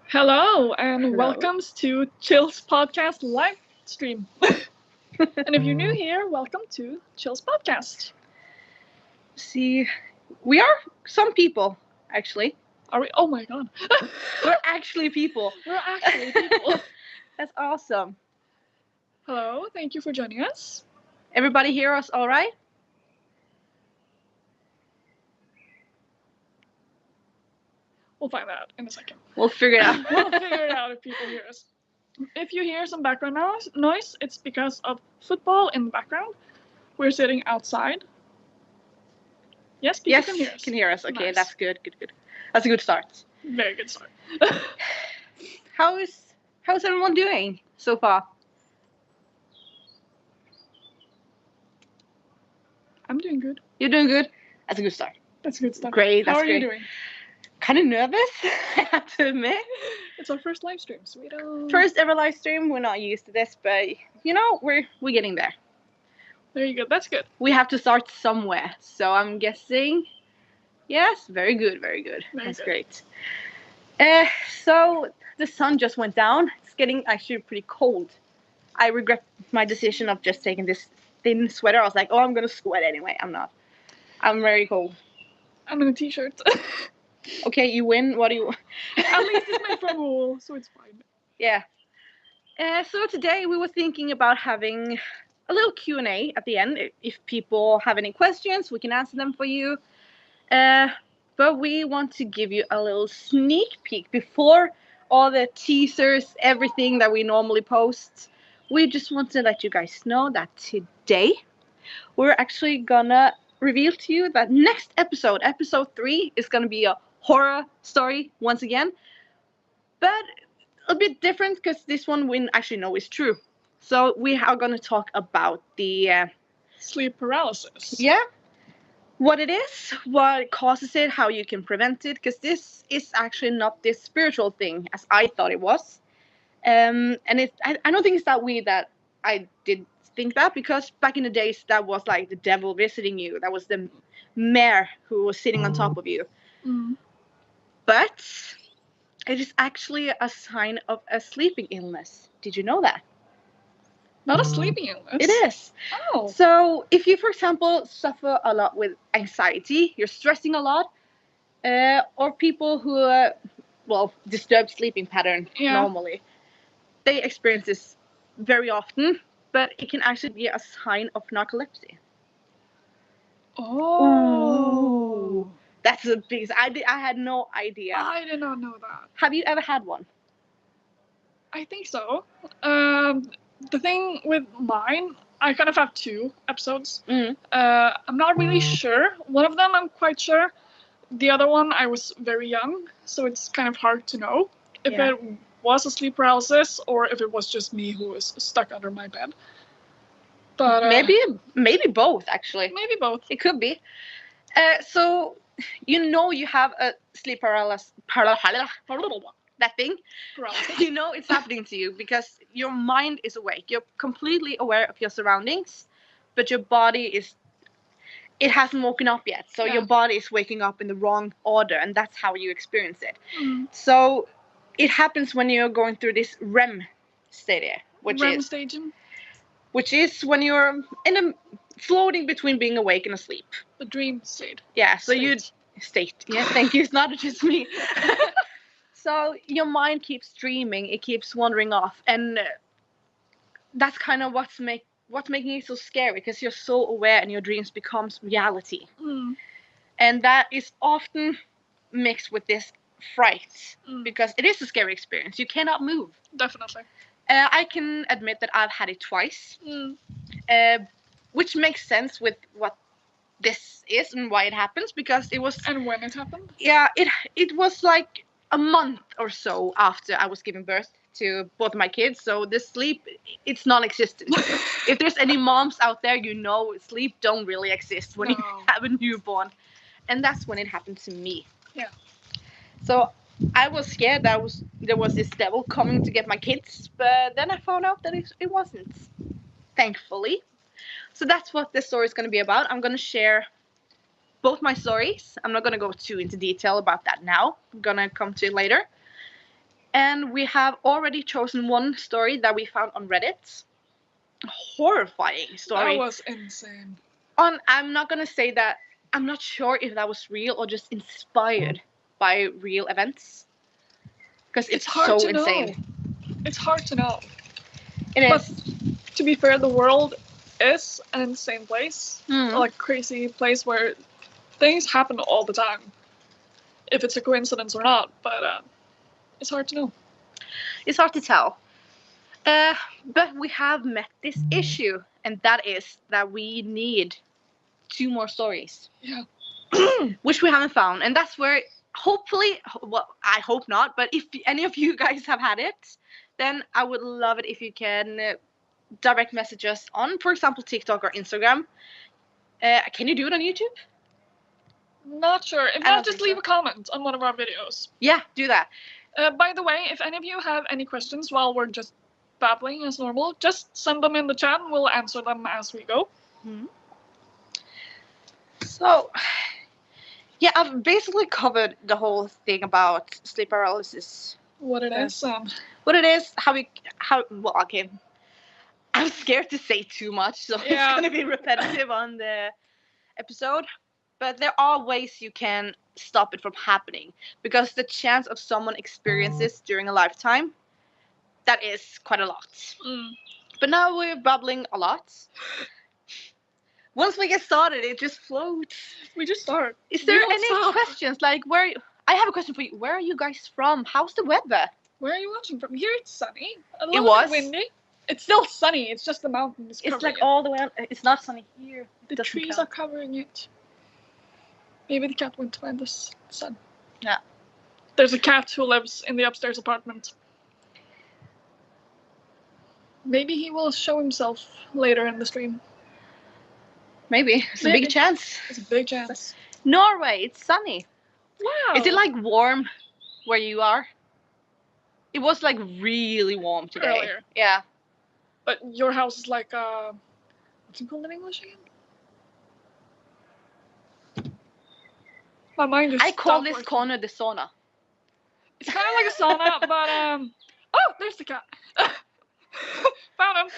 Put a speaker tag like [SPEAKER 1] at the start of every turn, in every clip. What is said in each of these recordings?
[SPEAKER 1] Hello and welcome to Chill's podcast live stream. And if you're new here, welcome to Chill's podcast.
[SPEAKER 2] See, we are some people, actually.
[SPEAKER 1] Are we? Oh my god.
[SPEAKER 2] We're actually people.
[SPEAKER 1] We're actually people.
[SPEAKER 2] That's awesome.
[SPEAKER 1] Hello, thank you for joining us.
[SPEAKER 2] Everybody hear us all right?
[SPEAKER 1] We'll find out in a second.
[SPEAKER 2] We'll figure it out.
[SPEAKER 1] We'll figure it out if people hear us. If you hear some background noise, it's because of football in the background. We're sitting outside. Yes, people can hear us.
[SPEAKER 2] Can hear us. Okay,
[SPEAKER 1] Nice.
[SPEAKER 2] That's good. Good. That's a good start.
[SPEAKER 1] Very good start.
[SPEAKER 2] How's everyone doing so far?
[SPEAKER 1] I'm doing good.
[SPEAKER 2] You're doing good. That's a good start.
[SPEAKER 1] That's a good start.
[SPEAKER 2] Great.
[SPEAKER 1] How
[SPEAKER 2] That's
[SPEAKER 1] are
[SPEAKER 2] great.
[SPEAKER 1] you doing?
[SPEAKER 2] Kind of nervous, I have to admit.
[SPEAKER 1] It's our first live stream, so we don't.
[SPEAKER 2] First ever live stream. We're not used to this, but we're getting there.
[SPEAKER 1] There you go. That's good.
[SPEAKER 2] We have to start somewhere, so I'm guessing. Yes, very good.
[SPEAKER 1] Very
[SPEAKER 2] That's
[SPEAKER 1] good.
[SPEAKER 2] great. So the sun just went down. It's getting actually pretty cold. I regret my decision of just taking this thin sweater. I was like, oh, I'm gonna sweat anyway. I'm not. I'm very cold.
[SPEAKER 1] I'm in a t-shirt.
[SPEAKER 2] Okay, you win. What do you?
[SPEAKER 1] At least it's made from wool, so it's fine.
[SPEAKER 2] Yeah. So today we were thinking about having a little Q&A at the end. If people have any questions, we can answer them for you. But we want to give you a little sneak peek before all the teasers, everything that we normally post. We just want to let you guys know that today we're actually gonna reveal to you that next episode 3, is gonna be a horror story once again, but a bit different because this one we actually know is true. So we are gonna talk about the
[SPEAKER 1] Sleep paralysis.
[SPEAKER 2] yeah, what it is, what causes it, how you can prevent it, because this is actually not this spiritual thing as I thought it was. And I don't think it's that weird that I did think that, because back in the days that was like the devil visiting you. That was the mare who was sitting on top of you.
[SPEAKER 1] Mm.
[SPEAKER 2] But it is actually a sign of a sleeping illness. Did you know that?
[SPEAKER 1] Not a sleeping illness.
[SPEAKER 2] It is.
[SPEAKER 1] Oh.
[SPEAKER 2] So if you, for example, suffer a lot with anxiety, you're stressing a lot, or people who, disturbed sleeping pattern normally, they experience this very often, but it can actually be a sign of narcolepsy.
[SPEAKER 1] Oh.
[SPEAKER 2] Ooh. That's a big. I had no idea.
[SPEAKER 1] I did not know that.
[SPEAKER 2] Have you ever had one?
[SPEAKER 1] I think so. The thing with mine, I kind of have 2 episodes.
[SPEAKER 2] Mm.
[SPEAKER 1] I'm not really sure. One of them I'm quite sure. The other one I was very young, so it's kind of hard to know if it was a sleep paralysis or if it was just me who was stuck under my bed. But
[SPEAKER 2] maybe both actually.
[SPEAKER 1] Maybe both.
[SPEAKER 2] It could be. So you have a sleep paralysis. That thing.
[SPEAKER 1] Paralysis.
[SPEAKER 2] It's happening to you because your mind is awake. You're completely aware of your surroundings, but your body it hasn't woken up yet. So your body is waking up in the wrong order, and that's how you experience it.
[SPEAKER 1] Mm.
[SPEAKER 2] So it happens when you're going through this REM state, which is when you're floating between being awake and asleep.
[SPEAKER 1] The dream state.
[SPEAKER 2] Yeah, so state. Yeah, thank you. It's not just me. So your mind keeps dreaming. It keeps wandering off, and that's kind of what's making it so scary, because you're so aware and your dreams becomes reality.
[SPEAKER 1] Mm.
[SPEAKER 2] And that is often mixed with this fright, because it is a scary experience. You cannot move.
[SPEAKER 1] Definitely.
[SPEAKER 2] I can admit that I've had it twice, which makes sense with what this is and why it happens, because it was.
[SPEAKER 1] And when it happened?
[SPEAKER 2] Yeah, it was like a month or so after I was giving birth to both of my kids, so the sleep, it's non-existent. If there's any moms out there, sleep don't really exist when you have a newborn, and that's when it happened to me.
[SPEAKER 1] Yeah.
[SPEAKER 2] So I was scared that there was this devil coming to get my kids, but then I found out that it wasn't, thankfully. So that's what this story is going to be about. I'm going to share both my stories. I'm not gonna go too into detail about that now. I'm gonna come to it later. And we have already chosen one story that we found on Reddit. A horrifying story.
[SPEAKER 1] That was insane.
[SPEAKER 2] I'm not gonna say that. I'm not sure if that was real or just inspired by real events. Because it's
[SPEAKER 1] hard
[SPEAKER 2] so
[SPEAKER 1] to
[SPEAKER 2] insane.
[SPEAKER 1] know. It's hard to know.
[SPEAKER 2] It is.
[SPEAKER 1] But to be fair, the world is an insane place. Like crazy place where things happen all the time. If it's a coincidence or not, but it's hard to know.
[SPEAKER 2] It's hard to tell. But we have met this issue, and that is that we need 2 more stories.
[SPEAKER 1] Yeah.
[SPEAKER 2] Which we haven't found. And that's where, hopefully, well, I hope not, but if any of you guys have had it, then I would love it if you can direct message us on, for example, TikTok or Instagram. Can you do it on YouTube?
[SPEAKER 1] Not sure. If not, just leave a comment on one of our videos.
[SPEAKER 2] Yeah, do that.
[SPEAKER 1] By the way, if any of you have any questions while we're just babbling as normal, just send them in the chat and we'll answer them as we go.
[SPEAKER 2] So, yeah, I've basically covered the whole thing about sleep paralysis.
[SPEAKER 1] What it is.
[SPEAKER 2] What it is, well, okay. I'm scared to say too much, so it's going to be repetitive on the episode. But there are ways you can stop it from happening. Because the chance of someone experience this during a lifetime, that is quite a lot. But now we're babbling a lot. Once we get started, it just floats.
[SPEAKER 1] We just start.
[SPEAKER 2] Is there any questions? Like, I have a question for you. Where are you guys from? How's the weather?
[SPEAKER 1] Where are you watching from? Here it's sunny. A
[SPEAKER 2] It
[SPEAKER 1] little
[SPEAKER 2] was
[SPEAKER 1] bit windy. It's still sunny. It's just the mountains.
[SPEAKER 2] It's like all the way. It's not sunny here.
[SPEAKER 1] The trees are covering it. Maybe the cat went to find the sun.
[SPEAKER 2] Yeah.
[SPEAKER 1] There's a cat who lives in the upstairs apartment. Maybe he will show himself later in the stream.
[SPEAKER 2] Maybe. It's a big chance.
[SPEAKER 1] It's a big chance.
[SPEAKER 2] Norway, it's sunny.
[SPEAKER 1] Wow.
[SPEAKER 2] Is it like warm where you are? It was like really warm today.
[SPEAKER 1] Earlier.
[SPEAKER 2] Yeah.
[SPEAKER 1] But your house is like what's it called in English again? My mind is.
[SPEAKER 2] I call this corner the sauna.
[SPEAKER 1] It's kind of like a sauna, but oh, there's the cat. Found him.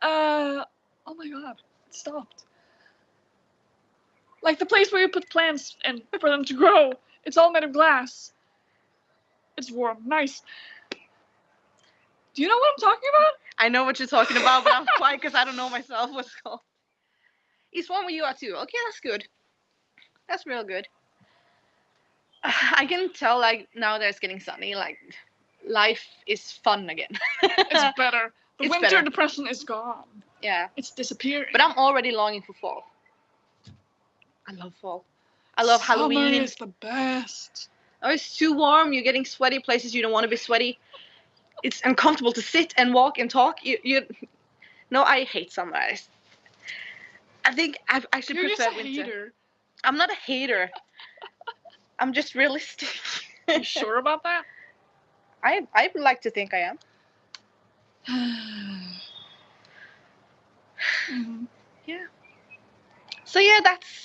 [SPEAKER 1] Oh my god, it stopped. Like the place where you put plants and for them to grow. It's all made of glass. It's warm, nice. Do you know what I'm talking about?
[SPEAKER 2] I know what you're talking about, but I'm quiet because I don't know myself what's called. It's one where you are too. Okay, that's good. That's real good. I can tell, like, now that it's getting sunny, like, life is fun again.
[SPEAKER 1] It's better. The winter
[SPEAKER 2] better.
[SPEAKER 1] depression is gone.
[SPEAKER 2] Yeah.
[SPEAKER 1] It's disappearing.
[SPEAKER 2] But I'm already longing for fall. I love fall. I love Halloween.
[SPEAKER 1] Summer is the best.
[SPEAKER 2] Oh, it's too warm. You're getting sweaty places you don't want to be sweaty. It's uncomfortable to sit and walk and talk. No, I hate summer. I think I should
[SPEAKER 1] You're
[SPEAKER 2] prefer
[SPEAKER 1] just a
[SPEAKER 2] winter.
[SPEAKER 1] hater.
[SPEAKER 2] I'm not a hater. I'm just realistic.
[SPEAKER 1] You sure about that?
[SPEAKER 2] I would like to think I am.
[SPEAKER 1] Mm-hmm.
[SPEAKER 2] Yeah. So yeah, that's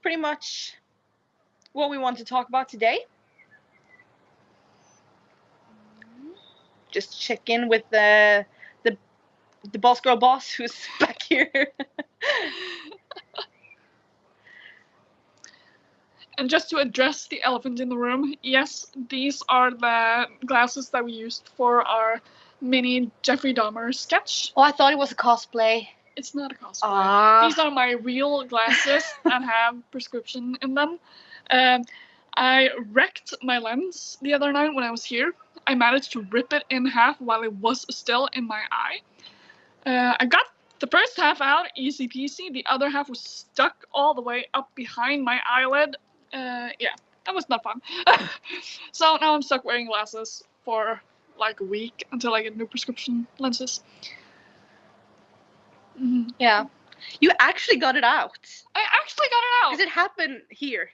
[SPEAKER 2] pretty much what we want to talk about today. Just check in with the boss girl boss who's back here.
[SPEAKER 1] And just to address the elephant in the room, yes, these are the glasses that we used for our mini Jeffrey Dahmer sketch.
[SPEAKER 2] Oh, I thought it was a cosplay.
[SPEAKER 1] It's not a cosplay. These are my real glasses that have prescription in them. I wrecked my lens the other night when I was here. I managed to rip it in half while it was still in my eye. I got the first half out, easy peasy. The other half was stuck all the way up behind my eyelid. Yeah, that was not fun. So now I'm stuck wearing glasses for like a week until I get new prescription lenses. Mm-hmm.
[SPEAKER 2] Yeah. You actually got it out.
[SPEAKER 1] I actually got it out.
[SPEAKER 2] Because it happened here.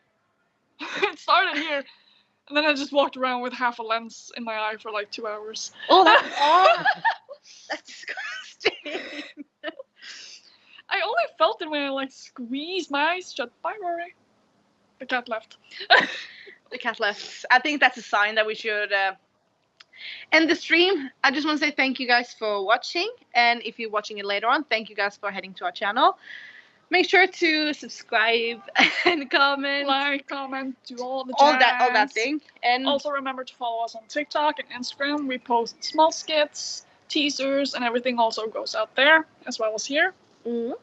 [SPEAKER 1] It started here. And then I just walked around with half a lens in my eye for like 2 hours.
[SPEAKER 2] Oh, that's disgusting.
[SPEAKER 1] I only felt it when I like squeezed my eyes shut. Bye, Rory. The cat left.
[SPEAKER 2] The cat left. I think that's a sign that we should end the stream. I just want to say thank you guys for watching, and if you're watching it later on, thank you guys for heading to our channel. Make sure to subscribe and comment.
[SPEAKER 1] Like, comment, do all the jazz.
[SPEAKER 2] All that thing. And
[SPEAKER 1] also remember to follow us on TikTok and Instagram. We post small skits, teasers, and everything also goes out there as well as here.
[SPEAKER 2] Mm-hmm.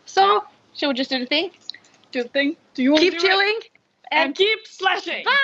[SPEAKER 2] So, shall we just do the thing?
[SPEAKER 1] Do the thing. Do you want
[SPEAKER 2] keep
[SPEAKER 1] to do
[SPEAKER 2] chilling
[SPEAKER 1] and keep slashing.
[SPEAKER 2] Bye.